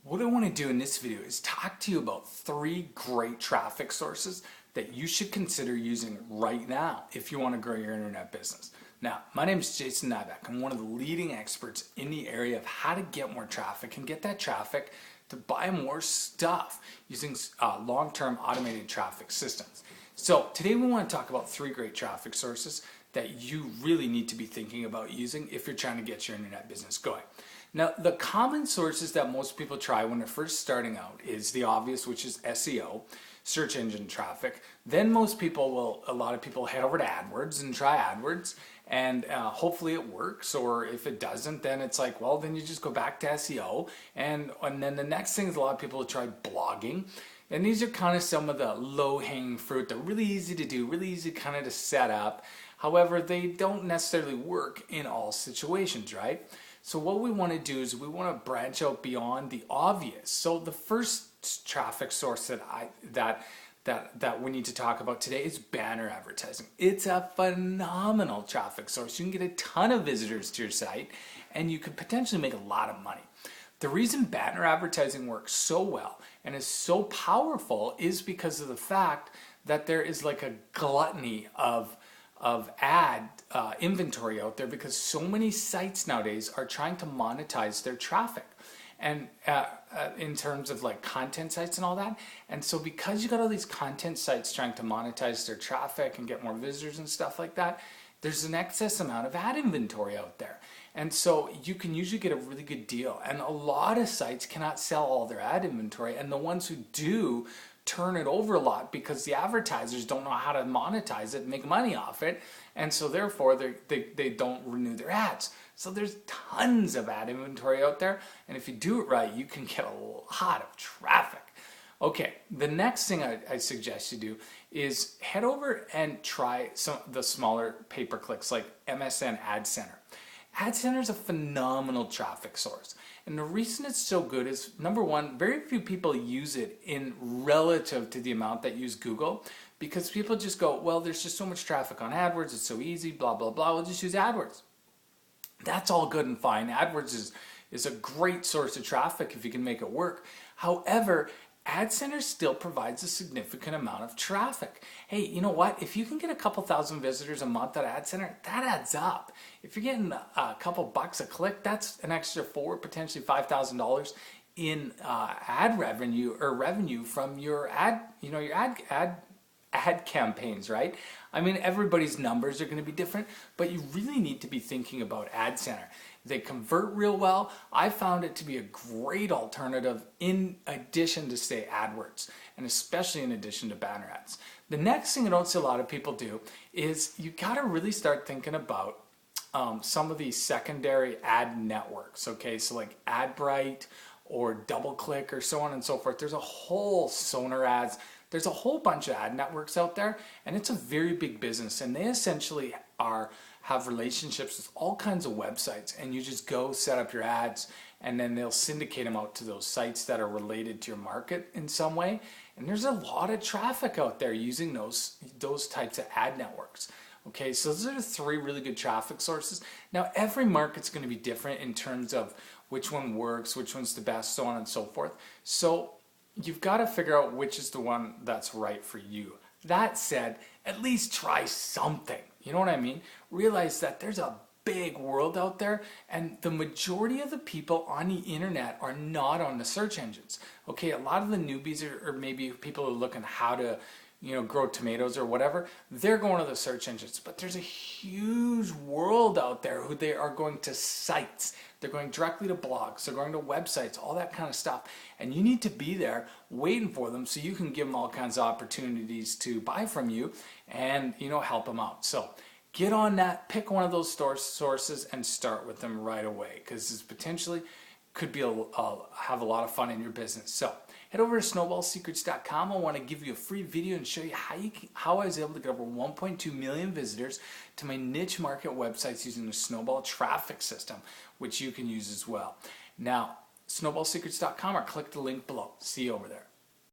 What I want to do in this video is talk to you about 3 great traffic sources that you should consider using right now if you want to grow your internet business. Now, my name is Jason Nybeck. I'm one of the leading experts in the area of how to get more traffic and get that traffic to buy more stuff using long-term automated traffic systems. So today we want to talk about 3 great traffic sources that you really need to be thinking about using if you're trying to get your internet business going. Now, the common sources that most people try when they're first starting out is the obvious, which is SEO, search engine traffic. Then a lot of people head over to AdWords and try AdWords, and hopefully it works, or if it doesn't, then it's like, well, then you just go back to SEO, and then the next thing is a lot of people try blogging. And these are kind of some of the low-hanging fruit. They're really easy to do, really easy kind of to set up. However, they don't necessarily work in all situations, right? So what we want to do is we want to branch out beyond the obvious. So the first traffic source that we need to talk about today is banner advertising. It's a phenomenal traffic source. You can get a ton of visitors to your site, and you could potentially make a lot of money. The reason banner advertising works so well and is so powerful is because of the fact that there is like a gluttony of ad inventory out there, because so many sites nowadays are trying to monetize their traffic, and in terms of like content sites and all that. And so because you got all these content sites trying to monetize their traffic and get more visitors and stuff like that, there's an excess amount of ad inventory out there. And so you can usually get a really good deal, and a lot of sites cannot sell all their ad inventory, and the ones who do turn it over a lot because the advertisers don't know how to monetize it and make money off it, and so therefore they don't renew their ads. So there's tons of ad inventory out there, and if you do it right, you can get a lot of traffic. Okay, the next thing I suggest you do is head over and try some of the smaller pay-per-clicks like MSN AdCenter. AdCenter is a phenomenal traffic source, and the reason it's so good is, number one, very few people use it in relative to the amount that use Google, because people just go, well, there's just so much traffic on AdWords, it's so easy, blah, blah, blah, we'll just use AdWords. That's all good and fine. AdWords is a great source of traffic if you can make it work. However, AdCenter still provides a significant amount of traffic. Hey, you know what? If you can get a couple thousand visitors a month at AdCenter, that adds up. If you're getting a couple bucks a click, that's an extra potentially $5,000 in ad revenue, or revenue from your ad campaigns, right? I mean, everybody's numbers are going to be different, but you really need to be thinking about AdCenter. They convert real well. I found it to be a great alternative in addition to, say, AdWords, and especially in addition to banner ads. The next thing I don't see a lot of people do is you got to really start thinking about some of these secondary ad networks, okay? So like AdBright or DoubleClick or so on and so forth. There's a whole Sonar Ads. There's a whole bunch of ad networks out there, and it's a very big business, and they essentially have relationships with all kinds of websites, and you just go set up your ads, and then they'll syndicate them out to those sites that are related to your market in some way. And there's a lot of traffic out there using those types of ad networks. Okay, so those are the 3 really good traffic sources. Now, every market's going to be different in terms of which one works, which one's the best, so on and so forth. So you've got to figure out which is the one that's right for you. That said, at least try something. You know what I mean? Realize that there's a big world out there, and the majority of the people on the internet are not on the search engines. Okay, a lot of the newbies or maybe people who are looking how to grow tomatoes or whatever, they're going to the search engines. But there's a huge world out there who they are going to sites. They're going directly to blogs. They're going to websites, all that kind of stuff. And you need to be there waiting for them so you can give them all kinds of opportunities to buy from you and, help them out. So get on that, pick one of those sources and start with them right away, because this potentially could be have a lot of fun in your business. So head over to snowballsecrets.com. I want to give you a free video and show you how I was able to get over 1.2 million visitors to my niche market websites using the Snowball traffic system, which you can use as well. Now, snowballsecrets.com, or click the link below. See you over there.